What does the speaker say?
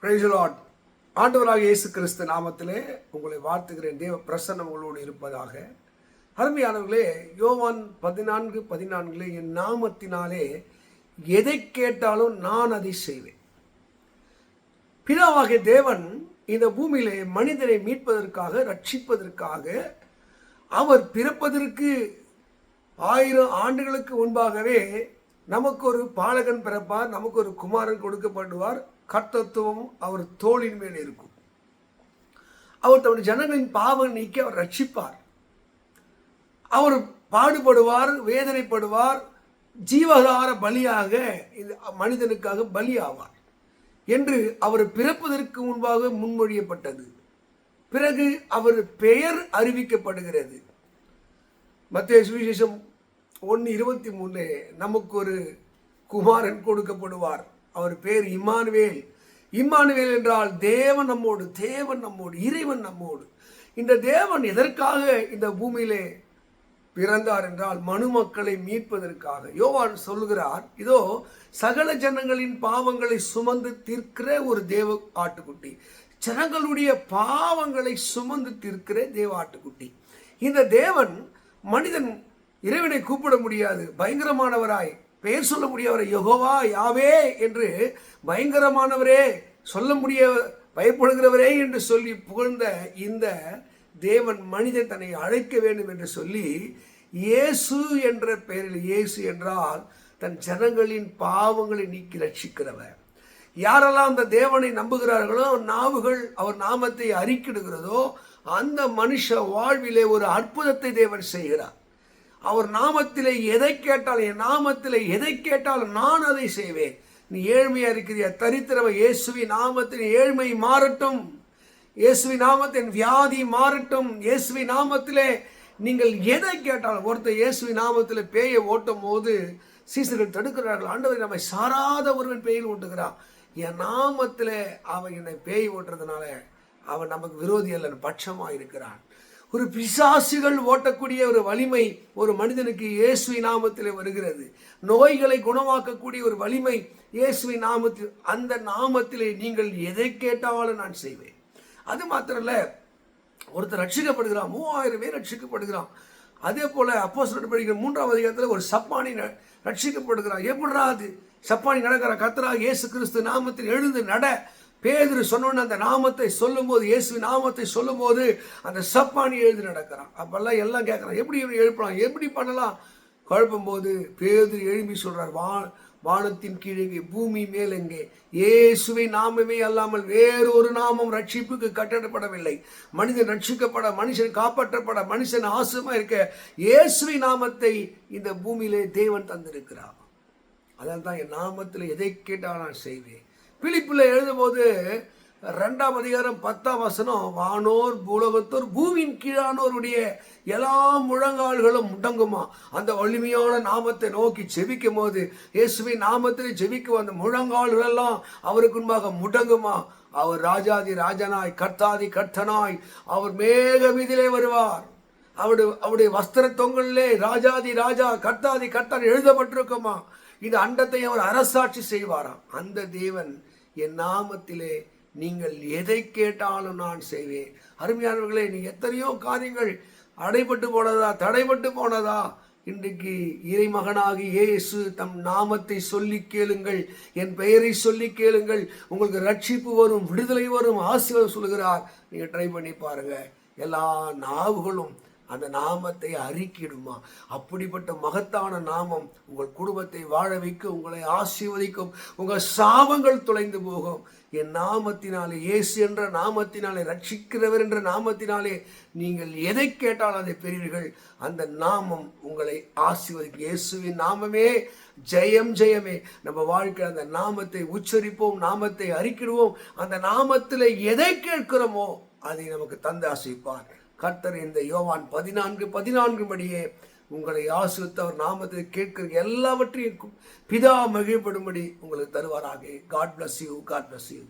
Praise the Lord. ஆண்டவராக இயேசு கிறிஸ்து நாமத்திலே உங்களை வாழ்த்துகிறேன். தேவ பிரசன்னம் உங்களோடு இருப்பதாக. அருமையானவர்களே, யோவான் 14:14 என் நாமத்தினாலே எதை கேட்டாலும் நான் அதை செய்வேன். பிதாவாகிய தேவன் இந்த பூமியிலே மனிதனை மீட்பதற்காக, ரட்சிப்பதற்காக, அவர் பிறப்பதற்கு 1000 ஆண்டுகளுக்கு முன்பாகவே நமக்கு ஒரு பாலகன் பிறப்பார், நமக்கு ஒரு குமாரன் கொடுக்கப்படுவார். கர்த்தத்துவம் அவர் தோளின் மேல் இருக்கும். அவர் தம்முடைய ஜனங்களின் பாவம் நீக்கி அவர் ரட்சிப்பார். அவர் பாடுபடுவார், வேதனைப்படுவார், ஜீவகார பலியாக இந்த மனிதனுக்காக பலியாவார் என்று அவர் பிறப்பதற்கு முன்பாக முன்மொழியப்பட்டது. பிறகு அவர் பெயர் அறிவிக்கப்படுகிறது. மத்தேயு சுவிசேஷம் 1:23 நமக்கு ஒரு குமாரன் கொடுக்கப்படுவார். அவர் பேர் இம்மானுவேல். இம்மானுவேல் என்றால் தேவன் நம்மோடு, தேவன் நம்மோடு, இறைவன் நம்மோடு. இந்த தேவன் எதற்காக இந்த பூமியிலே பிறந்தார் என்றால் மனுமக்களை மீட்பதற்காக. யோவான் சொல்லுகிறார், இதோ சகல ஜனங்களின் பாவங்களை சுமந்து தீர்க்கிற ஒரு தேவ ஆட்டுக்குட்டி, ஜனங்களுடைய பாவங்களை சுமந்து தீர்க்கிற தேவ ஆட்டுக்குட்டி. இந்த தேவன் மனிதன் இறைவனை கூப்பிட முடியாது, பயங்கரமானவராய் பெயர் சொல்ல முடியவரை யெகோவா யாவே என்று பயங்கரமானவரே, சொல்ல முடிய பயப்படுகிறவரே என்று சொல்லி புகழ்ந்த இந்த தேவன் மனிதன் தன்னை அழைக்க வேண்டும் என்று சொல்லி இயேசு என்ற பெயரில், இயேசு என்றால் தன் ஜனங்களின் பாவங்களை நீக்கி ரட்சிக்கிறவர். யாரெல்லாம் அந்த தேவனை நம்புகிறார்களோ, நாவுகள் அவர் நாமத்தை அறிக்கிடுகிறதோ, அந்த மனுஷ வாழ்விலே ஒரு அற்புதத்தை தேவன் செய்கிறார். அவர் நாமத்திலே எதை கேட்டாலும், என் நாமத்திலே எதை கேட்டாலும் நான் அதை செய்வேன். நீ ஏழ்மையா இருக்கிறியா, தரித்திரவ, இயேசுவின் நாமத்தின் ஏழ்மை மாறட்டும், இயேசுவின் நாமத்தின் வியாதி மாறட்டும், இயேசுவின் நாமத்திலே நீங்கள் எதை கேட்டாலும். ஒருத்தர் இயேசுவின் நாமத்திலே பேயை ஓட்டும் போது சீசர்கள் தடுக்கிறார்கள், ஆண்டவரை நம்மை சாராத ஒருவன் பேயில் ஓட்டுகிறான், என் நாமத்திலே அவன் என்னை பேய் ஓட்டுறதுனால அவன் நமக்கு விரோதி அல்ல, பட்சமாக இருக்கிறான். ஒரு பிசாசுகள் ஓட்டக்கூடிய ஒரு வலிமை ஒரு மனிதனுக்கு இயேசுவின் நாமத்திலே வருகிறது. நோய்களை குணமாக்கக்கூடிய ஒரு வலிமை இயேசுவின் நாமத்தில், அந்த நாமத்திலே நீங்கள் எதை கேட்டாலும் நான் செய்வேன். அது மாத்திரல்ல, ஒருத்தர் ரட்சிக்கப்படுகிறான், 3000 பேர் ரட்சிக்கப்படுகிறான். அதே போல அப்போஸ்தலர் படிக்கிற 3ஆம் அதிகாரத்தில் ஒரு சப்பானி ரட்சிக்கப்படுகிறான். எப்படிடா அது சப்பானி நடக்கிற? கர்த்தராகிய இயேசு கிறிஸ்து நாமத்தில் எழுந்து நட. பேதுரு சொன்னோன்னு அந்த நாமத்தை சொல்லும் போது, இயேசுவின் நாமத்தை சொல்லும் போது அந்த சப்பானி எழுதி நடக்கிறான். அப்பெல்லாம் எல்லாம் கேட்குறான், எப்படி எழுப்பலாம், எப்படி பண்ணலாம்? குழப்பும் போது பேதுரு எழுப்பி சொல்றார், வானத்தின் கீழே, பூமி மேலெங்கே, இயேசுவின் நாமமே அல்லாமல் வேறு ஒரு நாமம் ரட்சிப்புக்கு கட்டப்படவில்லை. மனிதன் ரட்சிக்கப்பட, மனுஷன் காப்பாற்றப்பட, மனுஷன் ஆசுமா இருக்க இயேசுவின் நாமத்தை இந்த பூமியிலே தேவன் தந்திருக்கிறார். அதான் தான் என் நாமத்தில் எதை கேட்டால் நான் செய்வேன். பிலிப்பில் எழுதும்போது 2ஆம் அதிகாரம் 10ஆம் வசனம், வானோர் பூலோகத்தோர் பூமியின் கீழானோருடைய எல்லா முழங்கால்களும் முடங்குமா. அந்த வலிமையான நாமத்தை நோக்கி ஜெபிக்கும் போது, இயேசுவின் நாமத்தில் ஜெபிக்கும் அந்த முழங்கால்கள் எல்லாம் அவருக்கு முன்பாக முடங்குமா. அவர் ராஜாதி ராஜனாய், கர்த்தாதி கர்த்தனாய், அவர் மேக மீதிலே வருவார். அவருடைய வஸ்திர தொங்கலிலே ராஜாதி ராஜா, கர்த்தாதி கர்த்தன் எழுதப்பட்டிருக்குமா. இந்த அண்டத்தை அவர் அரசாட்சி செய்வாராம். அந்த தேவன் என் நாமத்திலே நீங்கள் எதை கேட்டாலும் நான் செய்வேன். அருமையானவர்களே, நீ எத்தனையோ காரியங்கள் அடைபட்டு போனதா, தடைபட்டு போனதா, இன்றைக்கு இறைமகனாகி இயேசு தம் நாமத்தை சொல்லி கேளுங்கள், என் பெயரை சொல்லி கேளுங்கள், உங்களுக்கு ரட்சிப்பு வரும், விடுதலை வரும், ஆசீர்வாதம் சொல்கிறார். நீங்கள் ட்ரை பண்ணி பாருங்க. எல்லா நாவுகளும் அந்த நாமத்தை அறிக்கிடுமா. அப்படிப்பட்ட மகத்தான நாமம் உங்கள் குடும்பத்தை வாழ வைக்கும், உங்களை ஆசீர்வதிக்கும், உங்கள் சாபங்கள் தொலைந்து போகும். என் நாமத்தினாலே, இயேசு என்ற நாமத்தினாலே, ரட்சிக்கிறவர் என்ற நாமத்தினாலே நீங்கள் எதை கேட்டாலும் அதை பெறுவீர்கள். அந்த நாமம் உங்களை ஆசீர்வதிக்கும். இயேசுவின் நாமமே ஜெயம், ஜெயமே. நம்ம வாழ்க்கையில் அந்த நாமத்தை உச்சரிப்போம், நாமத்தை அறிக்கிடுவோம். அந்த நாமத்தில் எதை கேட்கிறோமோ அதை நமக்கு தந்து ஆசீர்வதிப்பார். கர்த்தர் இந்த யோவான் 14:14 படியே உங்களை ஆசீர்வதித்து அவர் நாமத்தை கேட்கிற எல்லாவற்றையும் பிதா மகிழ்ப்படும்படி உங்களுக்கு தருவாராக. God bless you. God bless you.